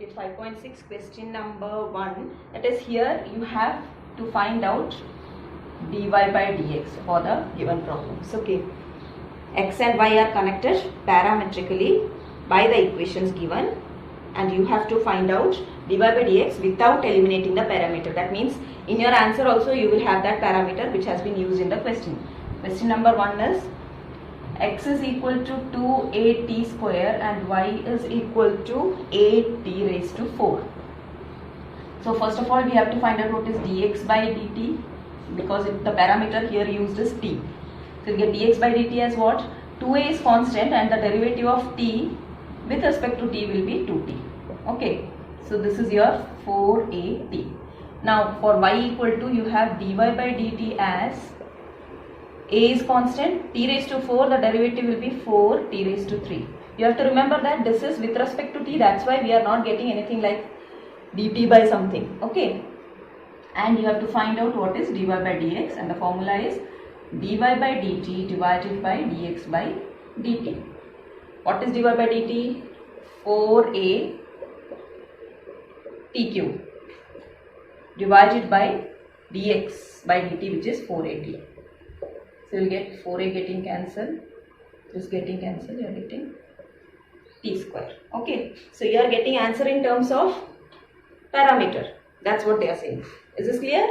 Okay, 5.6 question number 1. That is, here you have to find out dy by dx for the given problems. Okay, x and y are connected parametrically by the equations given, and you have to find out dy by dx without eliminating the parameter. That means in your answer also you will have that parameter which has been used in the question. Question number 1 is x is equal to 2at square and y is equal to 8t raised to 4. So first of all we have to find out what is dx by dt, because the parameter here used is t. So we get dx by dt as what? 2a is constant and the derivative of t with respect to t will be 2t. Okay, so this is your 4at. Now for y equal to, you have dy by dt as a is constant, t raised to 4, the derivative will be 4 t raised to 3. You have to remember that this is with respect to t, that's why we are not getting anything like dt by something. Okay, and you have to find out what is dy by dx, and the formula is dy by dt divided by dx by dt. What is dy by dt? 4a t cube divided by dx by dt, which is 4at. So you will get 4a getting cancelled, this getting cancelled, you are getting t square. Okay, so you are getting answer in terms of parameter. That's what they are saying. Is this clear?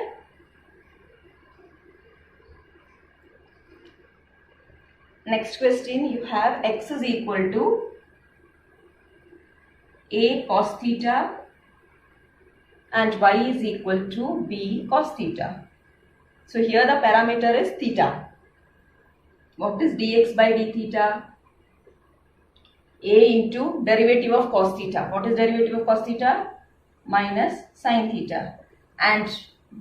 Next question, you have x is equal to a cos theta and y is equal to b cos theta. So here the parameter is theta. What is dx by d theta? A into derivative of cos theta. What is derivative of cos theta? Minus sin theta. And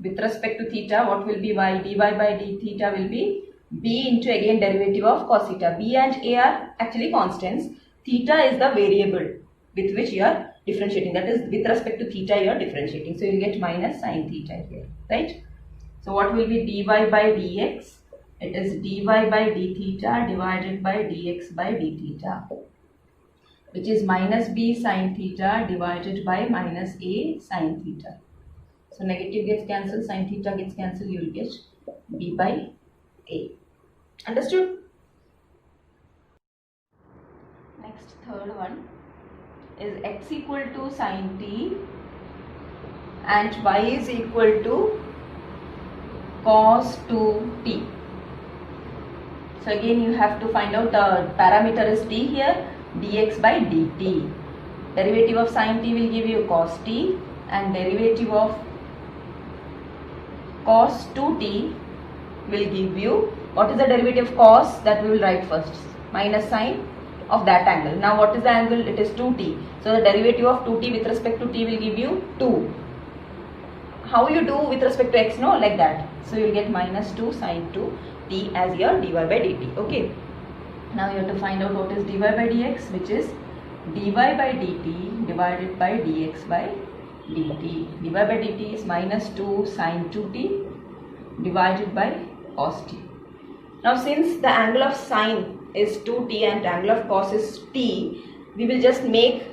with respect to theta, what will be y? dy by d theta will be b into again derivative of cos theta. B and a are actually constants. Theta is the variable with which you are differentiating. That is, with respect to theta you are differentiating. So you will get minus sin theta here, right? So what will be dy by dx? It is dy by d theta divided by dx by d theta, which is minus b sin theta divided by minus a sin theta. So negative gets cancelled, sin theta gets cancelled, you will get b by a. Understood? Next, third one is x equal to sin t and y is equal to cos 2t. So again you have to find out the parameter is t here, dx by dt. Derivative of sin t will give you cos t, and derivative of cos 2t will give you, what is the derivative of cos? That we will write first, minus sine of that angle. Now what is the angle? It is 2t. So the derivative of 2t with respect to t will give you 2. How you do with respect to x? No, like that. So you will get minus 2 sin 2 t as your dy by dt. Okay. Now you have to find out what is dy by dx, which is dy by dt divided by dx by dt. dy by dt is minus 2 sin 2t divided by cos t. Now since the angle of sine is 2t and angle of cos is t, we will just make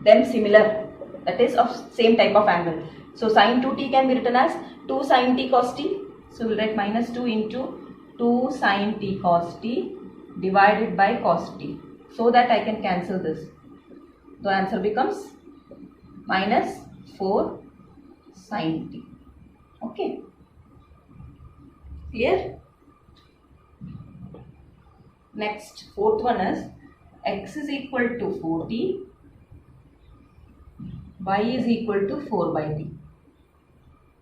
them similar, that is of same type of angle. So sin 2t can be written as 2 sin t cos t. So we will write minus 2 into 2 sin t cos t divided by cos t, so that I can cancel this. The answer becomes minus 4 sin t. Okay, clear? Next, fourth one is x is equal to 4t, y is equal to 4 by t.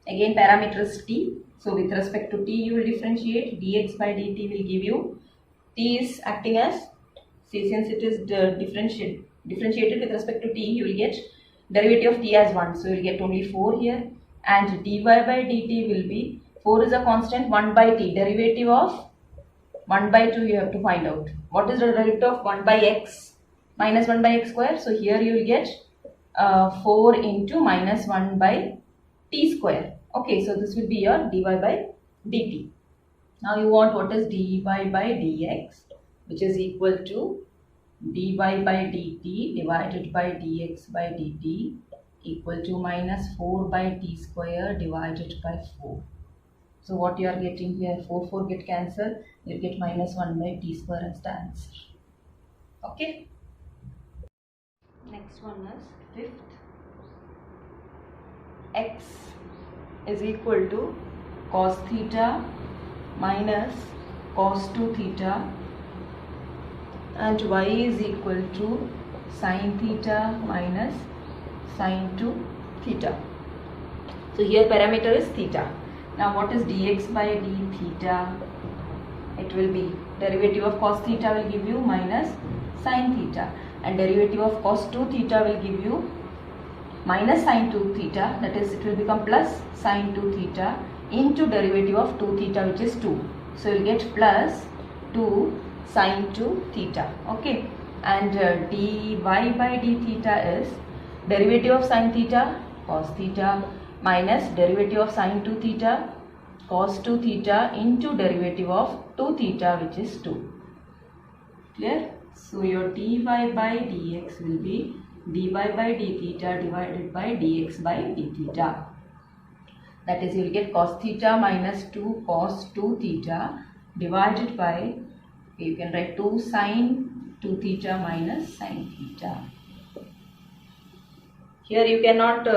Again parameter is t. So with respect to t you will differentiate. Dx by dt will give you, t is acting as, see, since it is differentiated with respect to t, you will get derivative of t as 1. So you will get only 4 here, and dy by dt will be, 4 is a constant, 1 by t, derivative of 1 by 2 you have to find out. What is the derivative of 1 by x? Minus 1 by x square. So here you will get 4 into minus 1 by t square. Okay, so this will be your dy by dt. Now you want what is dy by dx, which is equal to dy by dt divided by dx by dt equal to minus 4 by t square divided by 4. So what you are getting here, 4 get cancelled, you get minus 1 by t square as the answer. Okay. Next one is fifth. X is equal to cos theta minus cos 2 theta and y is equal to sin theta minus sin 2 theta. So here parameter is theta. Now what is dx by d theta? It will be derivative of cos theta will give you minus sin theta, and derivative of cos 2 theta will give you minus sin 2 theta, that is it will become plus sin 2 theta into derivative of 2 theta, which is 2. So you will get plus 2 sin 2 theta. Okay, and dy by d theta is derivative of sin theta cos theta minus derivative of sin 2 theta cos 2 theta into derivative of 2 theta, which is 2. Clear? So your dy by dx will be dy by d theta divided by dx by d theta. That is, you will get cos theta minus 2 cos 2 theta divided by, you can write 2 sin 2 theta minus sin theta. Here you cannot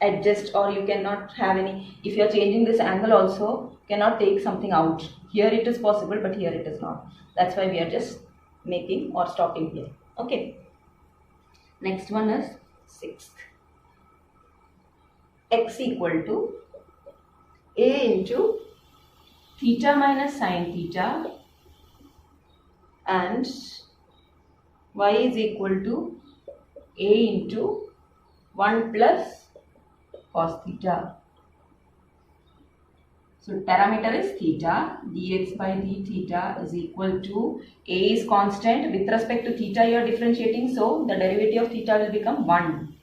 adjust, or you cannot have any, if you are changing this angle also, cannot take something out. Here it is possible, but here it is not. That's why we are just making or stopping here. Okay. Next one is sixth. X equal to a into theta minus sin theta and y is equal to a into 1 plus cos theta. So parameter is theta, dx by d theta is equal to, a is constant, with respect to theta you are differentiating, so the derivative of theta will become 1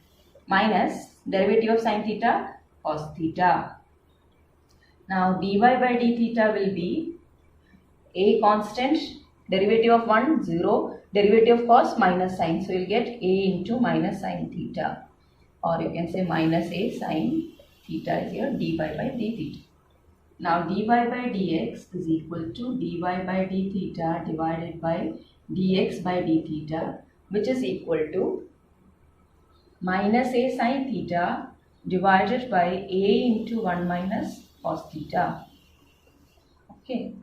minus derivative of sin theta cos theta. Now dy by d theta will be a constant, derivative of 1 0, derivative of cos minus sin, so you will get a into minus sin theta, or you can say minus a sin theta is your dy by d theta. Now dy by dx is equal to dy by d theta divided by dx by d theta, which is equal to minus a sin theta divided by a into 1 minus cos theta. Okay.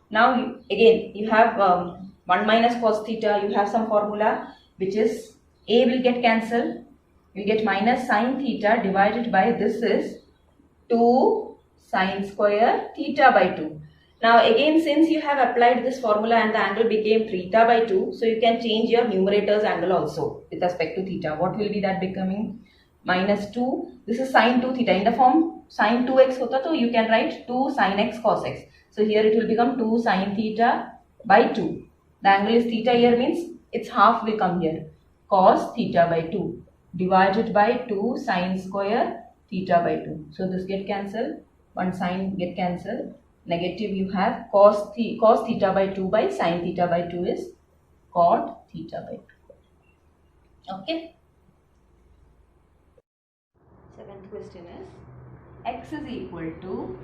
Now again you have 1 minus cos theta, you have some formula which is a will get cancelled, you get minus sin theta divided by, this is 2 sin square theta by 2. Now again, since you have applied this formula and the angle became theta by 2, so you can change your numerator's angle also with respect to theta. What will be that becoming? Minus 2, this is sin 2 theta, in the form sin 2x hota, so you can write 2 sin x cos x. So here it will become 2 sin theta by 2. The angle is theta here, means its half will come here, cos theta by 2 divided by 2 sin square theta by 2. So this get cancelled, one sin get cancelled, negative you have cos theta by 2 by sin theta by 2 is cot theta by 2. Okay. Seventh question is, x is equal to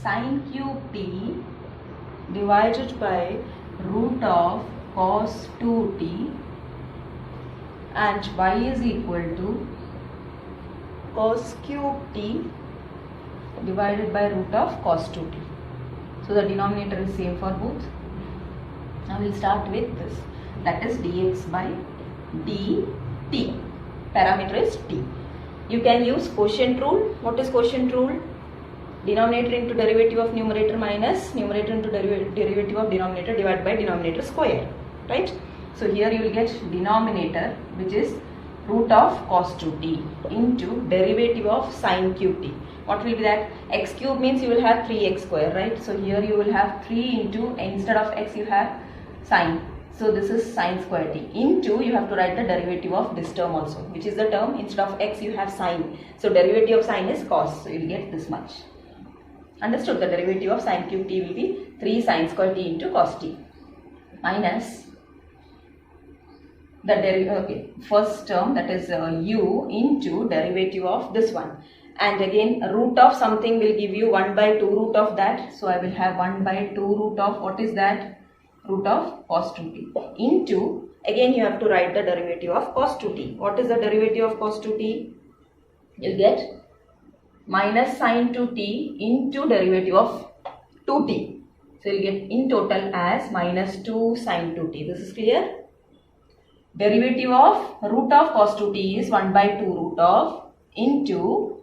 sin cube t divided by root of cos 2t and y is equal to cos cube t divided by root of cos 2t. So the denominator is same for both. Now we will start with this, that is dx by dt. Parameter is t. You can use quotient rule. What is quotient rule? Denominator into derivative of numerator minus numerator into derivative of denominator divided by denominator square, right? So here you will get denominator, which is root of cos 2t into derivative of sin cube t. What will be that? X cube means you will have 3x square, right? So here you will have 3 into, instead of x you have sin. So this is sin square t into, you have to write the derivative of this term also, which is the term, instead of x you have sin. So derivative of sin is cos. So you will get this much. Understood? The derivative of sin cube t will be 3 sin square t into cos t minus the first term, that is u into derivative of this one, and again root of something will give you 1 by 2 root of that. So I will have 1 by 2 root of, what is that? Root of cos 2t into, again you have to write the derivative of cos 2t. What is the derivative of cos 2t? You'll get minus sin 2t into derivative of 2t. So you'll get in total as minus 2 sin 2t. This is clear? Derivative of root of cos 2t is 1 by 2 root of into,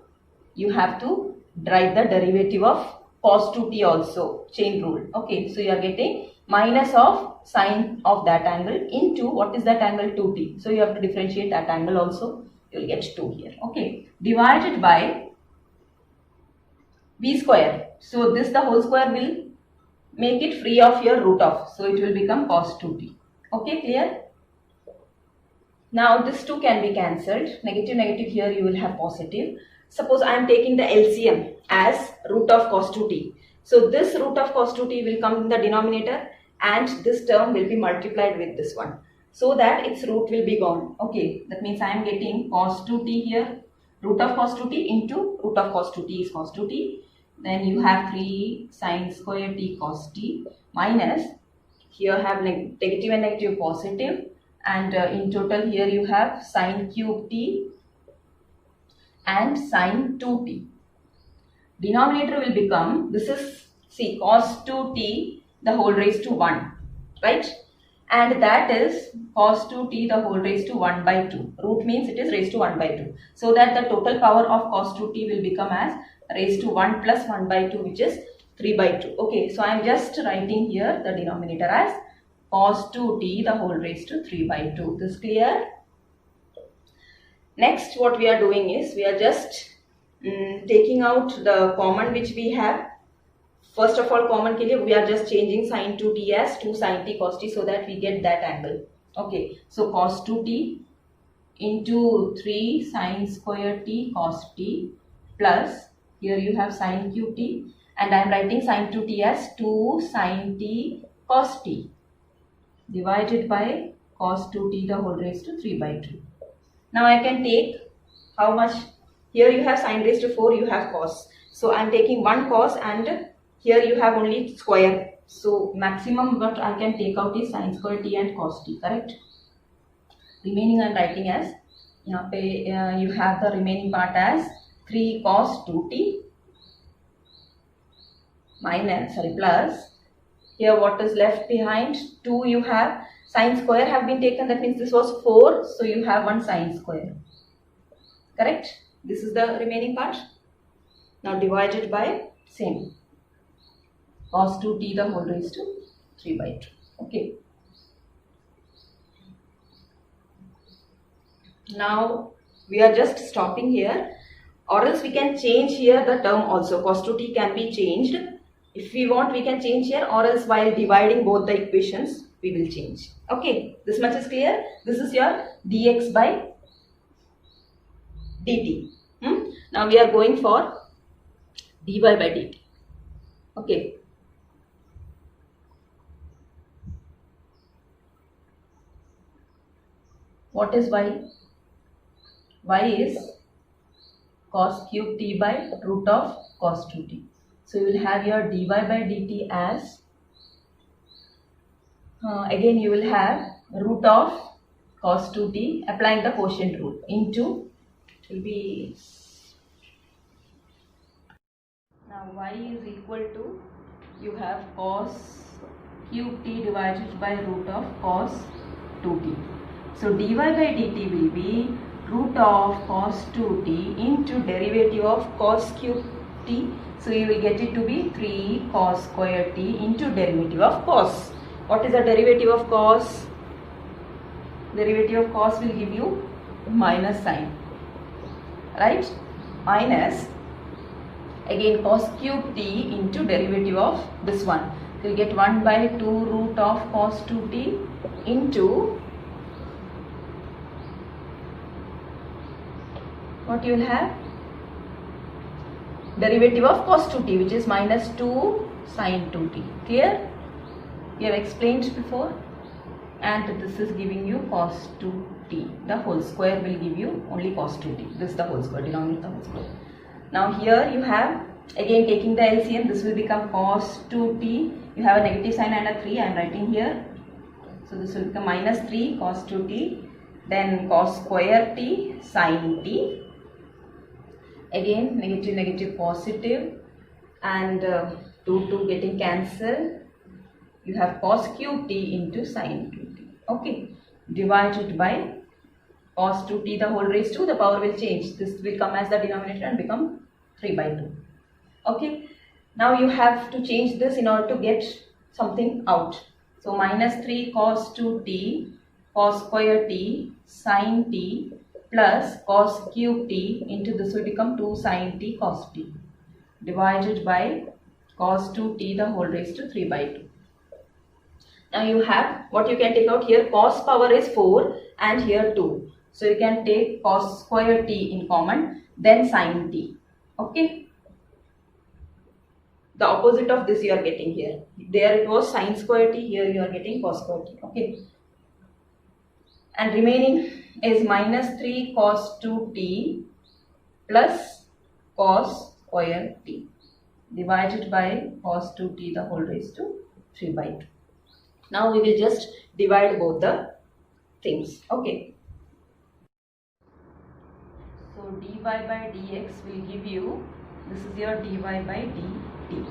you have to write the derivative of cos 2t also, chain rule. Okay, so you are getting minus of sine of that angle into, what is that angle? 2t. So you have to differentiate that angle also. You will get 2 here. Okay, divided by b square. So this, the whole square will make it free of your root of. So it will become cos 2t. Okay, clear? Now this 2 can be cancelled. Negative, negative, here you will have positive. Suppose I am taking the LCM as root of cos 2t. So this root of cos 2t will come in the denominator and this term will be multiplied with this one, so that its root will be gone. Okay, that means I am getting cos 2t here. Root of cos 2t into root of cos 2t is cos 2t. Then you have 3 sin square t cos t minus, here have negative and negative positive, and in total here you have sin cube t and sin 2t. Denominator will become, this is, see, cos 2t the whole raised to 1, right? And that is cos 2t the whole raised to 1 by 2. Root means it is raised to 1 by 2. So that the total power of cos 2t will become as raised to 1 plus 1 by 2, which is 3 by 2. Okay, so I am just writing here the denominator as cos 2t the whole raised to 3 by 2. This clear? Next, what we are doing is, we are just taking out the common which we have. First of all, common ke liye we are just changing sin 2t as 2 sin t cos t, so that we get that angle. Okay, so cos 2t into 3 sin square t cos t plus, here you have sin cube t, and I am writing sin 2t as 2 sin t cos t divided by cos 2t the whole raised to 3 by 2. Now I can take how much? Here you have sin raised to 4, you have cos. So I am taking one cos and here you have only square. So maximum what I can take out is sin square t and cos t, correct? Remaining I am writing as, you have the remaining part as 3 cos 2t minus, plus, here what is left behind? 2 you have, sin square have been taken, that means this was 4, so you have 1 sin square, correct? This is the remaining part. Now divided by same, cos 2t the whole raised to 3 by 2. Okay. Now we are just stopping here, or else we can change here the term also. Cos 2t can be changed. If we want, we can change here, or else while dividing both the equations, we will change. Okay, this much is clear. This is your dx by dt. Now we are going for dy by dt. Okay. What is y? Y is cos cube t by root of cos 2t. So you will have your dy by dt as, again you will have root of cos 2t, applying the quotient rule, into, it will be, now y is equal to, you have cos cube t divided by root of cos 2t. So dy by dt will be root of cos 2t into derivative of cos cube t. So you will get it to be 3 cos square t into derivative of cos. What is the derivative of cos? Derivative of cos will give you minus sign, right? Minus, again cos cube t into derivative of this one. So you get 1 by 2 root of cos 2t into, what you will have? Derivative of cos 2t, which is minus 2 sin 2t. Clear? We have explained before. and this is giving you cos 2t. The whole square will give you only cos 2t. This is the whole square, denominator the whole square. Now here you have, again taking the LCM, this will become cos 2t. You have a negative sign and a 3, I am writing here. So this will become minus 3 cos 2t, then cos square t sin t. Again negative negative positive, and 2 getting cancelled. You have cos cube t into sin 2t. Okay, divided by cos 2t the whole raised to, the power will change. This will come as the denominator and become 3 by 2. Okay, now you have to change this in order to get something out. So minus 3 cos 2t cos square t sin t plus cos cube t into this will become 2 sin t cos t divided by cos 2t the whole raised to 3 by 2. Now you have, what you can take out here, cos power is 4 and here 2. So you can take cos square t in common, then sin t. Okay. The opposite of this you are getting here. There it was sin square t, here you are getting cos square t. Okay. And remaining is minus 3 cos 2t plus cos square t divided by cos 2t the whole raised to 3 by 2. Now we will just divide both the things. Okay. So dy by dx will give you, this is your dy by dt.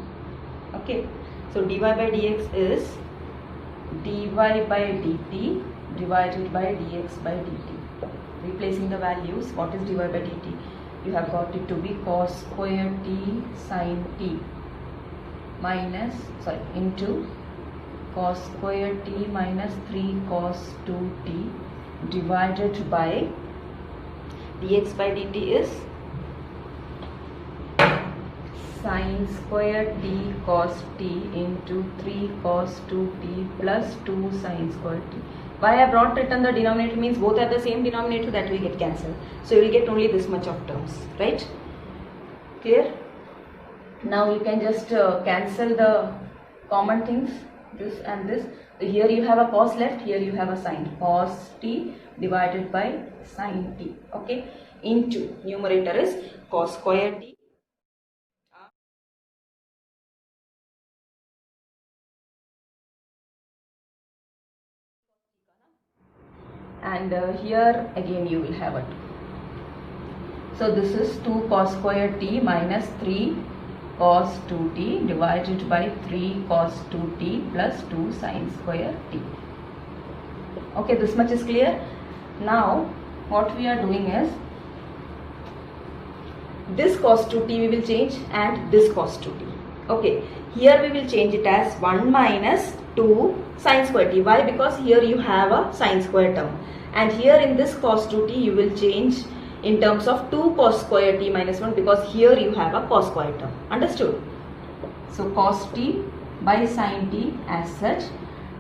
Okay. So dy by dx is dy by dt divided by dx by dt. Replacing the values, what is dy by dt? You have got it to be cos square t sin t minus, into cos square t minus 3 cos 2t divided by dx by dt is sin square t cos t into 3 cos 2t plus 2 sin square t. Why I have not written the denominator means both are the same denominator, that will get cancelled. So you will get only this much of terms, right? Clear? Now you can just cancel the common things, this and this. So here you have a cos left, here you have a sin. Cos t divided by sin t. Okay? Into numerator is cos square t. And here again you will have a 2. So this is 2 cos square t minus 3 cos 2t divided by 3 cos 2t plus 2 sin square t. Okay, this much is clear. Now what we are doing is, this cos 2t we will change and this cos 2t. Okay, here we will change it as 1 minus 2 sin square t. Why? Because here you have a sin square term, and here in this cos 2t you will change in terms of 2 cos square t minus 1, because here you have a cos square term. Understood? So cos t by sin t as such,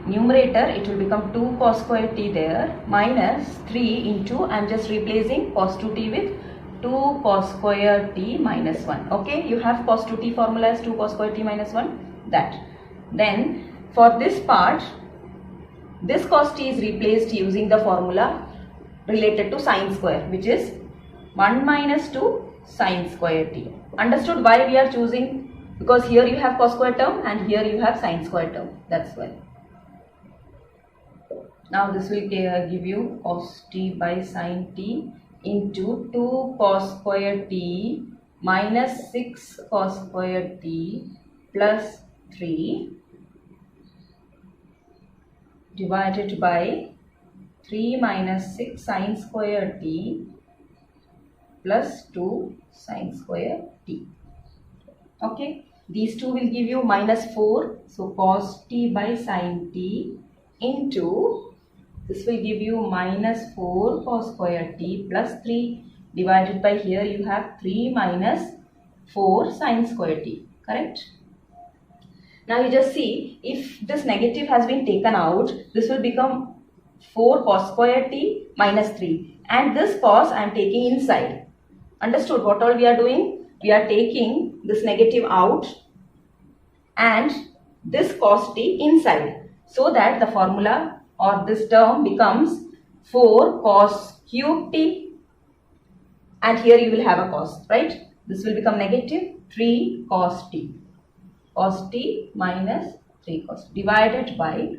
numerator it will become 2 cos square t there minus 3 into, I am just replacing cos 2t with 2 cos square t minus 1. Okay, you have cos 2t formula as 2 cos square t minus 1, that. Then for this part, this cos t is replaced using the formula related to sin square, which is 1 minus 2 sin square t. Understood why we are choosing? Because here you have cos square term and here you have sin square term, that's why. Now this will give you cos t by sin t into 2 cos square t minus 6 cos square t plus 3 divided by 3 minus 6 sin square t plus 2 sin square t. Okay, these two will give you minus 4. So cos t by sin t into, this will give you minus 4 cos square t plus 3 divided by, here you have 3 minus 4 sin square t. Correct? Now you just see, if this negative has been taken out, this will become 4 cos square t minus 3, and this cos I am taking inside. Understood what all we are doing? We are taking this negative out and this cos t inside, so that the formula or this term becomes 4 cos cube t, and here you will have a cos, right? This will become negative 3 cos t minus 3 cos divided by,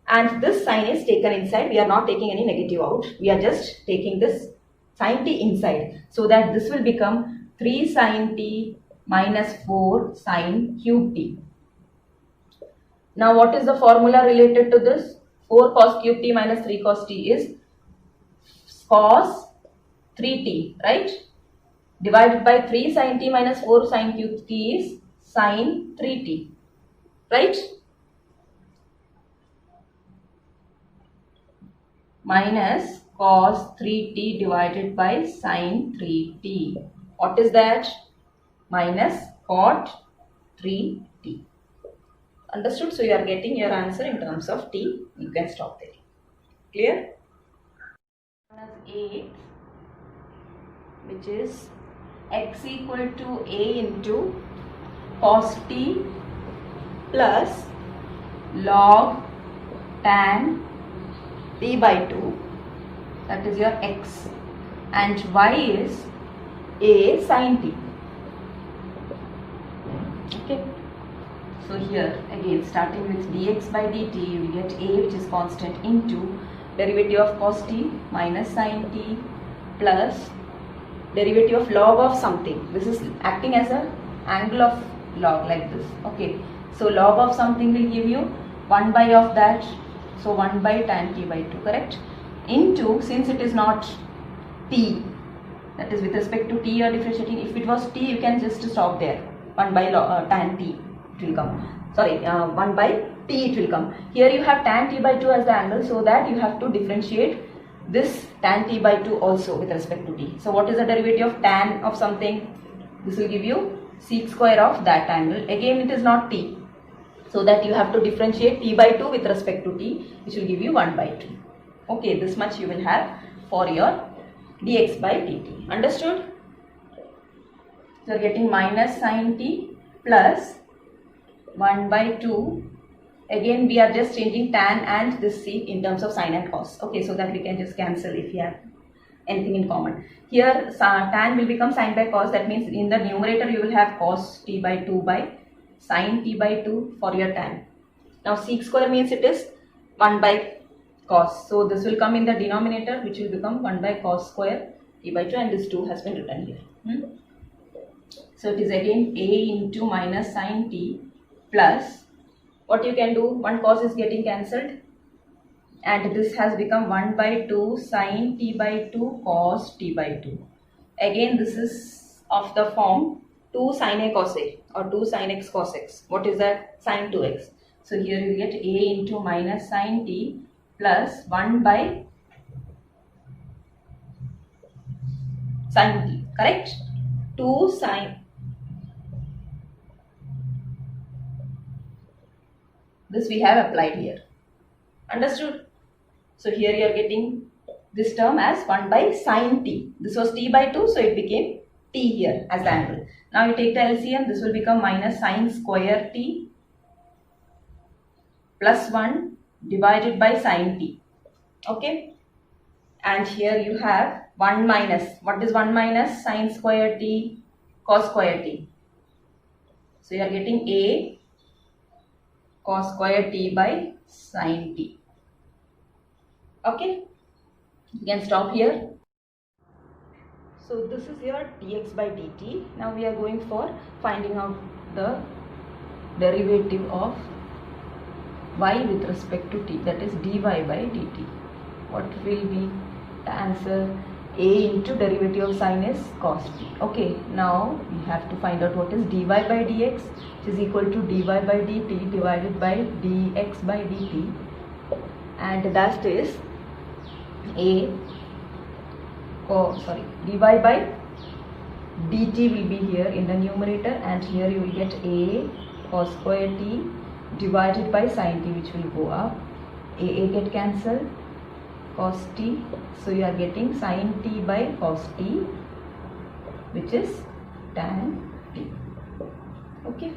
and this sign is taken inside. We are not taking any negative out. We are just taking this sin t inside, so that this will become 3 sin t minus 4 sin cube t. Now what is the formula related to this? 4 cos cube t minus 3 cos t is cos 3t, right? Divided by 3 sin t minus 4 sin cube t is sin 3t, right? Minus cos 3t divided by sin 3t. What is that? Minus cot 3t. Understood? So you are getting your answer in terms of t. You can stop there. Clear? Minus 8, which is x equal to a into cos t plus log tan t by 2, that is your x, and y is a sin t. Okay, so here again, starting with dx by dt, you will get a, which is constant, into derivative of cos t minus sin t plus derivative of log of something. This is acting as an angle of log, like this. Okay, so log of something will give you 1 by of that, so 1 by tan t by 2, correct? Into, since it is not t, that is with respect to t you are differentiating. If it was t, you can just stop there. 1 by tan t it will come. Sorry, 1 by t it will come. Here you have tan t by 2 as the angle, so that you have to differentiate this tan t by 2 also with respect to t. So what is the derivative of tan of something? This will give you sec square of that angle. Again it is not t, so that you have to differentiate t by 2 with respect to t, which will give you 1 by 2. Okay, this much you will have for your dx by dt. Understood? So you are getting minus sin t plus 1 by 2. Again we are just changing tan and this sec in terms of sin and cos. Okay, so that we can just cancel if you have anything in common. Here tan will become sin by cos. That means in the numerator you will have cos t by 2 by sin t by 2 for your tan. Now sec square means it is 1 by cos. So this will come in the denominator, which will become 1 by cos square t by 2, and this 2 has been written here. So it is again a into minus sin t plus, what you can do, one cos is getting cancelled, and this has become 1 by 2 sin t by 2 cos t by 2. Again this is of the form 2 sin a cos a, or 2 sin x cos x. What is that? Sin 2x. So here you get a into minus sin t plus 1 by sin t, correct? 2 sin, this we have applied here. Understood? So here you are getting this term as 1 by sin t. This was t by 2, so it became t here as the angle. Now you take the LCM, this will become minus sin square t plus 1 divided by sin t. Okay, and here you have 1 minus, what is 1 minus sin square t cos square t. So you are getting a cos square t by sin t. Okay, you can stop here. So this is your dx by dt. Now we are going for finding out the derivative of y with respect to t, that is dy by dt. What will be the answer? A into derivative of sin is cos t. Okay, now we have to find out what is dy by dx, which is equal to dy by dt divided by dx by dt, and that is a dy by dt will be here in the numerator, and here you will get a cos square t divided by sin t, which will go up. A get cancelled, cos t, so you are getting sin t by cos t, which is tan t. Okay.